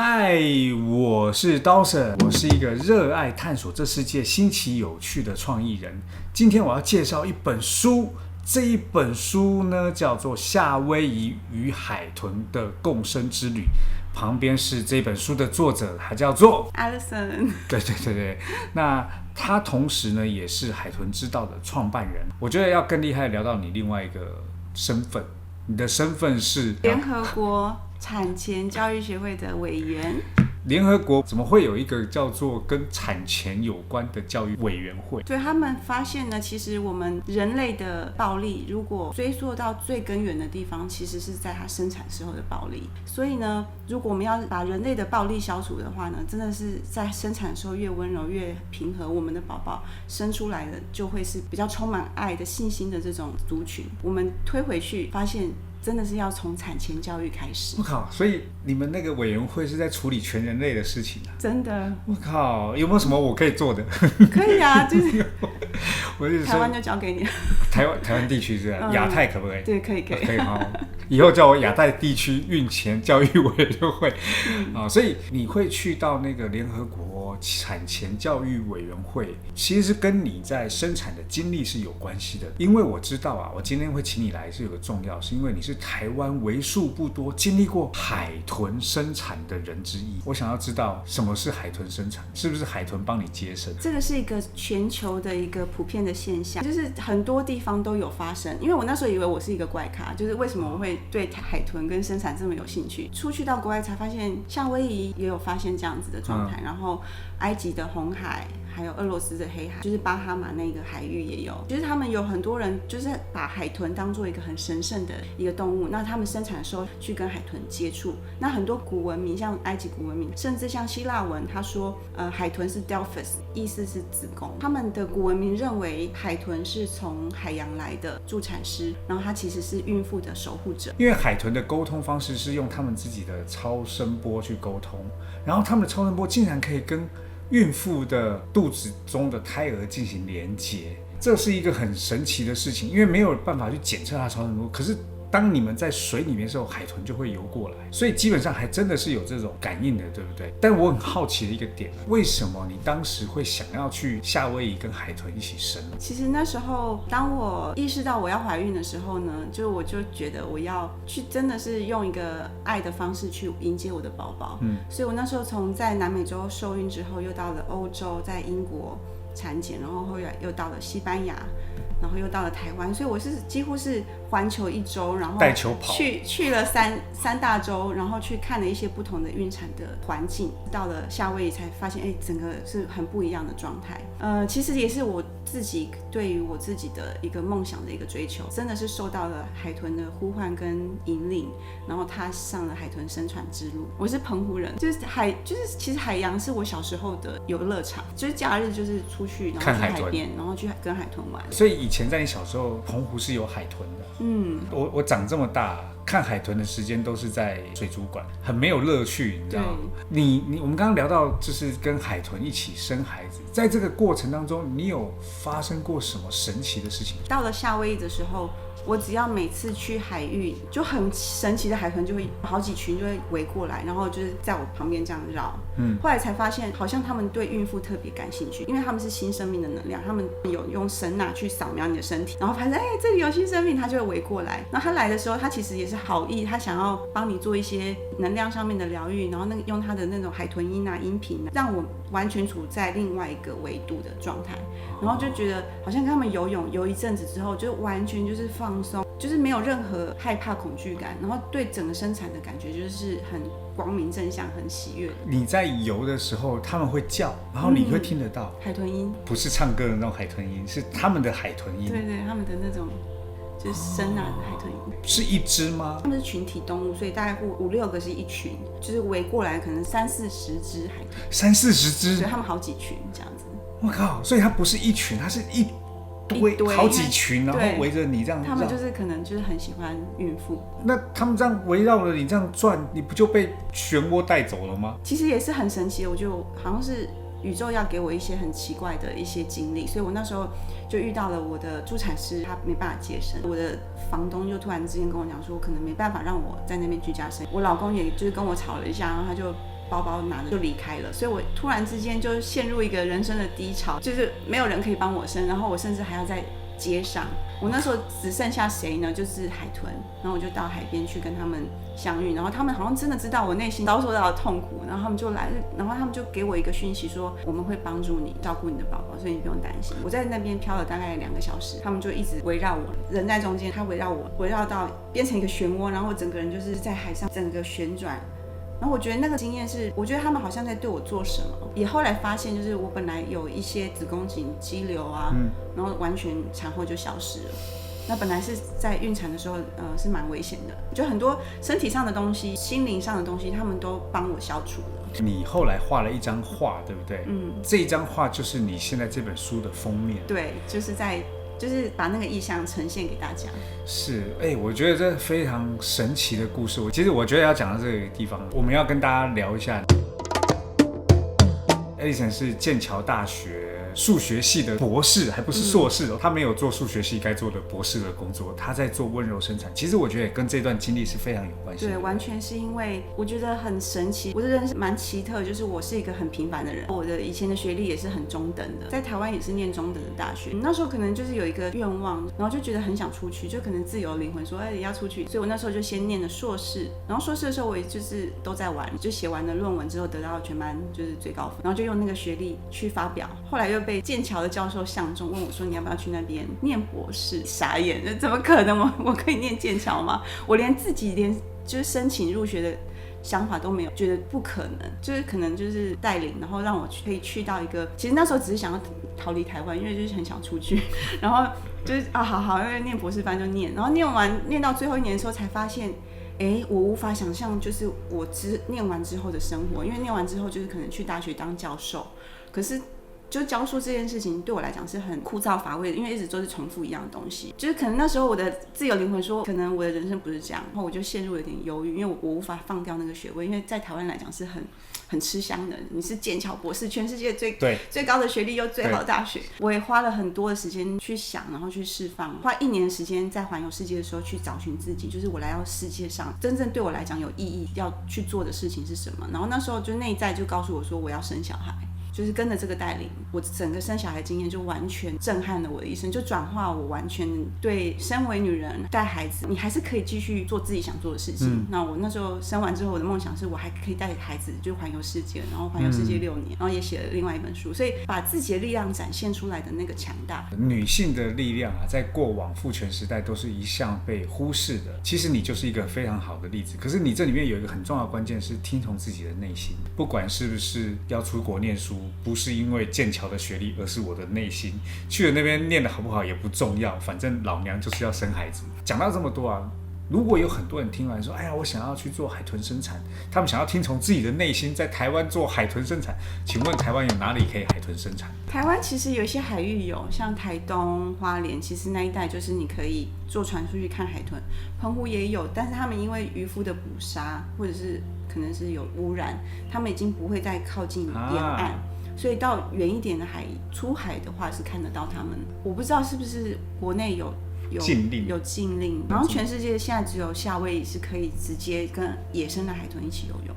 嗨，我是 Dawson， 我是一个热爱探索这世界新奇有趣的创意人。今天我要介绍一本书，这一本书呢叫做《夏威夷与海豚的共生之旅》，旁边是这本书的作者，他叫做 Alison。对，那他同时呢也是海豚之道的创办人。我觉得要更厉害，聊到你另外一个身份，你的身份是联合国产前教育协会的委员。联合国怎么会有一个叫做跟产前有关的教育委员会？对，他们发现呢，其实我们人类的暴力，如果追溯到最根源的地方，其实是在它生产时候的暴力。所以呢，如果我们要把人类的暴力消除的话呢，真的是在生产的时候越温柔越平和，我们的宝宝生出来的就会是比较充满爱的信心的这种族群。我们推回去发现，真的是要从产前教育开始。我靠！所以你们那个委员会是在处理全人类的事情啊？真的。我靠！有没有什么我可以做的？可以啊，就是我是台湾就交给你。台湾地区是吧？亚太可不可以？对，可以。可以好。以后叫我亚太地区孕前教育委员会所以你会去到那个联合国产前教育委员会，其实是跟你在生产的经历是有关系的。因为我知道啊，我今天会请你来是有个重要，是因为你是台湾为数不多经历过海豚生产的人之一。我想要知道什么是海豚生产，是不是海豚帮你接生？这个是一个全球的一个普遍的现象，就是很多地方都有发生。因为我那时候以为我是一个怪咖，就是为什么我会对海豚跟生产这么有兴趣？出去到国外才发现，夏威夷也有发现这样子的状态，然后埃及的红海，还有俄罗斯的黑海，就是巴哈马那个海域也有。就是他们有很多人就是把海豚当作一个很神圣的一个动物，那他们生产的时候去跟海豚接触。那很多古文明，像埃及古文明，甚至像希腊文，他说海豚是 Delphus， 意思是子宫。他们的古文明认为海豚是从海洋来的助产师，然后它其实是孕妇的守护者。因为海豚的沟通方式是用他们自己的超声波去沟通，然后他们的超声波竟然可以跟孕妇的肚子中的胎儿进行连接，这是一个很神奇的事情，因为没有办法去检测它超声波，可是当你们在水里面的时候，海豚就会游过来，所以基本上还真的是有这种感应的，对不对？但我很好奇的一个点，为什么你当时会想要去夏威夷跟海豚一起生？其实那时候，当我意识到我要怀孕的时候呢，我就觉得我要去真的是用一个爱的方式去迎接我的宝宝。所以我那时候从在南美洲受孕之后，又到了欧洲，在英国产检，然后后来又到了西班牙，然后又到了台湾，所以我是几乎是环球一周，然后带球跑去了三大洲，然后去看了一些不同的孕产的环境。到了夏威夷才发现，整个是很不一样的状态。其实也是我自己对于我自己的一个梦想的一个追求，真的是受到了海豚的呼唤跟引领，然后踏上了海豚生产之路。我是澎湖人，就是其实海洋是我小时候的游乐场，就是假日就是出去，然后去海边，然后去跟海豚玩。所以以前在你小时候，澎湖是有海豚的。我长这么大看海豚的时间都是在水族馆，很没有乐趣，你知道吗？我们刚刚聊到就是跟海豚一起生孩子，在这个过程当中，你有发生过什么神奇的事情？到了夏威夷的时候，我只要每次去海域，就很神奇的海豚就会好几群就会围过来，然后就是在我旁边这样绕。后来才发现，好像他们对孕妇特别感兴趣，因为他们是新生命的能量，他们有用声呐去扫描你的身体，然后发现这里有新生命，他就会围过来。然后他来的时候，他其实也是好意，他想要帮你做一些能量上面的疗愈，然后用他的那种海豚音音频，让我完全处在另外一个维度的状态，然后就觉得好像跟他们游泳游一阵子之后，就完全就是放松，就是没有任何害怕恐惧感，然后对整个生产的感觉就是很光明正向，很喜悦。你在游的时候他们会叫，然后你会听得到海豚音，不是唱歌的那种海豚音，是他们的海豚音。对，他们的那种就是声呐的海豚音。是一只吗？他们是群体动物，所以大概5-6个是一群，就是围过来可能30-40只海豚，30-40只，所以他们好几群这样子。我靠！所以它不是一群，它是一堆好几群，然后围着你这样。他们就是可能就是很喜欢孕妇。那他们这样围绕着你这样转，你不就被漩涡带走了吗？其实也是很神奇的，我就好像是宇宙要给我一些很奇怪的一些经历，所以我那时候就遇到了我的助产师，他没办法接生，我的房东就突然之间跟我讲说，可能没办法让我在那边居家生。我老公也就是跟我吵了一下，然后他就包包拿着就离开了，所以我突然之间就陷入一个人生的低潮，就是没有人可以帮我生，然后我甚至还要在街上。我那时候只剩下谁呢？就是海豚，然后我就到海边去跟他们相遇，然后他们好像真的知道我内心遭受到的痛苦，然后他们就来，然后他们就给我一个讯息说，我们会帮助你照顾你的宝宝，所以你不用担心。我在那边漂了大概2个小时，他们就一直围绕我，人在中间，他围绕我，围绕到变成一个漩涡，然后我整个人就是在海上整个旋转。然后我觉得那个经验是，我觉得他们好像在对我做什么。也后来发现，就是我本来有一些子宫颈肌瘤啊，然后完全产后就消失了。那本来是在孕产的时候，是蛮危险的，就很多身体上的东西、心灵上的东西，他们都帮我消除了。你后来画了一张画，对不对？这一张画就是你现在这本书的封面。对，就是把那个意象呈现给大家。是，我觉得这非常神奇的故事。其实我觉得要讲到这个地方，我们要跟大家聊一下。Alison 是剑桥大学数学系的博士，还不是硕士他没有做数学系该做的博士的工作，他在做温柔生产。其实我觉得也跟这段经历是非常有关系的。对，完全是因为我觉得很神奇，我的人是蛮奇特，就是我是一个很平凡的人，我的以前的学历也是很中等的，在台湾也是念中等的大学。那时候可能就是有一个愿望，然后就觉得很想出去，就可能自由灵魂说，你要出去。所以我那时候就先念了硕士，然后硕士的时候我也就是都在玩，就写完了论文之后得到全班就是最高分，然后就用那个学历去发表。后来又被剑桥的教授相中，问我说你要不要去那边念博士？傻眼，怎么可能我可以念剑桥吗？我连自己就是申请入学的想法都没有，觉得不可能，就是可能就是带领，然后让我可以去到一个，其实那时候只是想要逃离台湾，因为就是很想出去，然后就是好，因为念博士班就念，然后念到最后1年的时候才发现，我无法想象就是我念完之后的生活，因为念完之后就是可能去大学当教授，可是就教书这件事情对我来讲是很枯燥乏味的，因为一直都是重复一样的东西。就是可能那时候我的自由灵魂说，可能我的人生不是这样，然后我就陷入有点忧郁，因为我无法放掉那个学位，因为在台湾来讲是很吃香的。你是剑桥博士，全世界最高的学历又最好的大学。我也花了很多的时间去想，然后去释放，花1年的时间在环游世界的时候去找寻自己，就是我来到世界上真正对我来讲有意义要去做的事情是什么。然后那时候就内在就告诉我说，我要生小孩。就是跟着这个带领，我整个生小孩经验就完全震撼了我的一生，就转化我完全对身为女人带孩子，你还是可以继续做自己想做的事情。那我那时候生完之后，我的梦想是我还可以带孩子就环游世界，然后环游世界6年，然后也写了另外一本书，所以把自己的力量展现出来的那个强大。女性的力量在过往父权时代都是一向被忽视的，其实你就是一个非常好的例子。可是你这里面有一个很重要的关键是听从自己的内心，不管是不是要出国念书，不是因为剑桥的学历，而是我的内心。去了那边念的好不好也不重要，反正老娘就是要生孩子。讲到这么多啊，如果有很多人听完说，我想要去做海豚生产，他们想要听从自己的内心，在台湾做海豚生产，请问台湾有哪里可以海豚生产？台湾其实有一些海域有，像台东、花莲，其实那一带就是你可以坐船出去看海豚。澎湖也有，但是他们因为渔夫的捕杀，或者是可能是有污染，他们已经不会再靠近沿岸。所以到远一点的出海的话是看得到他们。我不知道是不是国内有禁令，然后全世界现在只有夏威夷是可以直接跟野生的海豚一起游泳。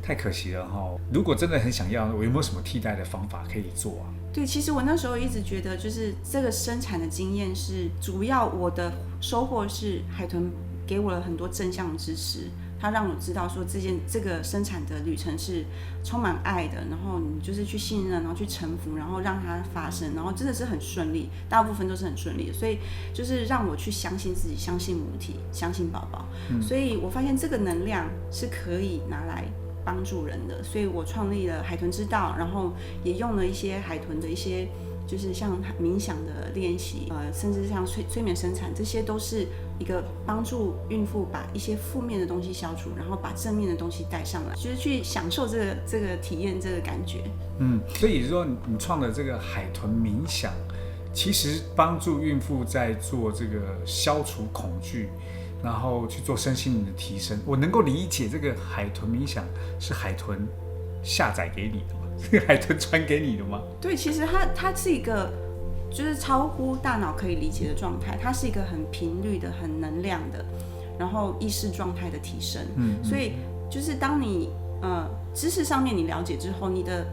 太可惜了哈！如果真的很想要，我有没有什么替代的方法可以做啊？对，其实我那时候一直觉得，就是这个生产的经验是主要我的收获是海豚给我了很多正向的支持。他让我知道说这个生产的旅程是充满爱的，然后你就是去信任，然后去臣服，然后让它发生，然后真的是很顺利，大部分都是很顺利的，所以就是让我去相信自己，相信母体，相信宝宝。所以我发现这个能量是可以拿来帮助人的，所以我创立了海豚之道，然后也用了一些海豚的一些就是像冥想的练习，甚至像催眠生产，这些都是一个帮助孕妇把一些负面的东西消除，然后把正面的东西带上来，就是去享受这个体验，这个感觉。所以说你创的这个海豚冥想，其实帮助孕妇在做这个消除恐惧，然后去做身心灵的提升。我能够理解这个海豚冥想是海豚下载给你的吗？这个海豚传给你的吗？对，其实它是一个就是超乎大脑可以理解的状态，它是一个很频率的、很能量的，然后意识状态的提升。所以就是当你知识上面你了解之后，你的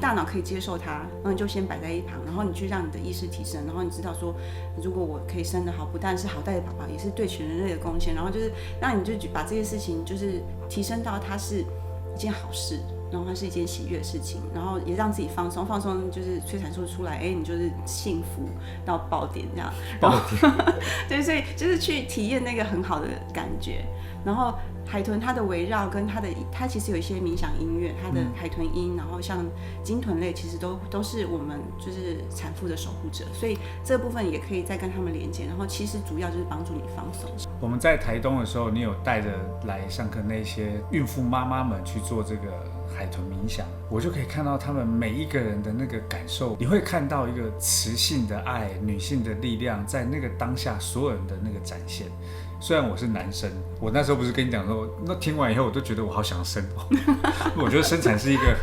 大脑可以接受它，然后你就先摆在一旁，然后你去让你的意识提升，然后你知道说，如果我可以生得好，不但是好带的宝宝，也是对全人类的贡献，然后就是让你就把这些事情就是提升到它是一件好事。然后它是一件喜悦的事情，然后也让自己放松，就是催产素出来，你就是幸福到爆点这样。爆点。对，所以就是去体验那个很好的感觉。然后海豚它的围绕跟它其实有一些冥想音乐，它的海豚音，然后像鲸豚类其实都是我们就是产妇的守护者，所以这部分也可以再跟他们连接。然后其实主要就是帮助你放松。我们在台东的时候，你有带着来上课那些孕妇妈妈们去做这个海豚冥想，我就可以看到他们每一个人的那个感受，你会看到一个雌性的爱、女性的力量在那个当下所有人的那个展现。虽然我是男生，我那时候不是跟你讲说，那听完以后我都觉得我好想生哦。我觉得生产是一个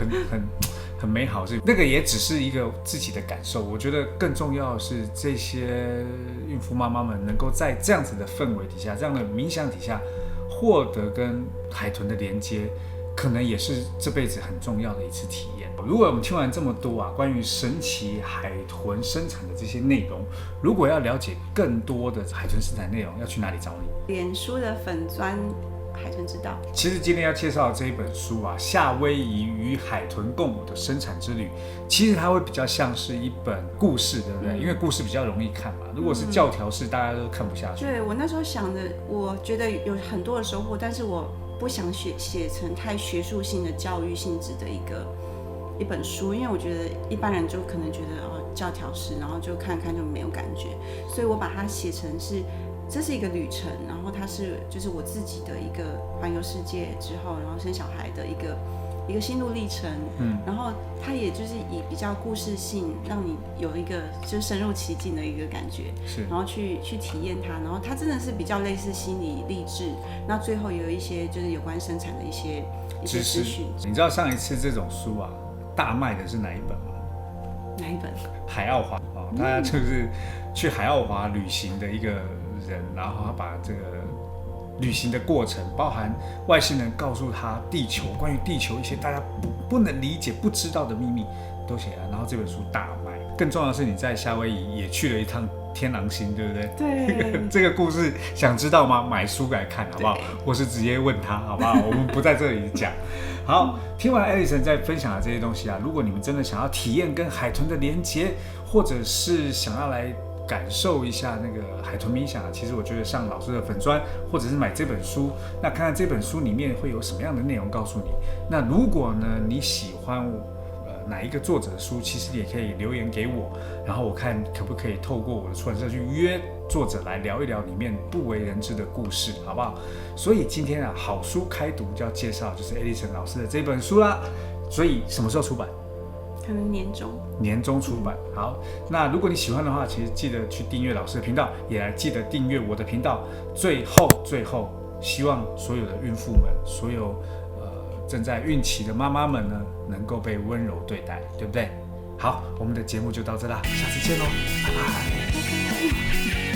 很美好的事情，那个也只是一个自己的感受。我觉得更重要的是这些孕妇妈妈们能够在这样子的氛围底下，这样的冥想底下，获得跟海豚的连接。可能也是这辈子很重要的一次体验。如果我们听完这么多关于神奇海豚生产的这些内容，如果要了解更多的海豚生产内容，要去哪里找你？脸书的粉专海豚之道。其实今天要介绍的这一本书夏威夷与海豚共舞的生产之旅，其实它会比较像是一本故事，对不对？因为故事比较容易看嘛。如果是教条式，大家都看不下去。对，我那时候想的，我觉得有很多的收获，但是我不想写成太学术性的教育性质的一本书，因为我觉得一般人就可能觉得教条式，然后就看看就没有感觉，所以我把它写成这是一个旅程，然后它是就是我自己的一个环游世界之后，然后生小孩的一个心路历程，然后它也就是以比较故事性，让你有一个就是深入其境的一个感觉，然后去体验它，然后它真的是比较类似心理励志，那最后也有一些就是有关生产的一些资讯。你知道上一次这种书大卖的是哪一本吗？哪一本？海奥华他就是去海奥华旅行的一个人，然后他把这个旅行的过程，包含外星人告诉他关于地球一些大家不能理解、不知道的秘密都写了，然后这本书大卖。更重要的是，你在夏威夷也去了一趟天狼星，对不对？对。这个故事想知道吗？买书来看好不好？或是直接问他好不好？我们不在这里讲。好，听完Alison在分享的这些东西如果你们真的想要体验跟海豚的连结，或者是想要来感受一下那个海豚冥想，其实我觉得上老师的粉专，或者是买这本书，那看看这本书里面会有什么样的内容告诉你。那如果呢你喜欢哪一个作者的书，其实也可以留言给我，然后我看可不可以透过我的出版社去约作者来聊一聊里面不为人知的故事，好不好？所以今天好书开读就要介绍就是 Alison 老师的这本书啦。所以什么时候出版？可能年中出版。好，那如果你喜欢的话，其实记得去订阅老师的频道，也来记得订阅我的频道。最后，希望所有的孕妇们，所有正在孕期的妈妈们呢，能够被温柔对待，对不对？好，我们的节目就到这啦，下次见喽，拜拜。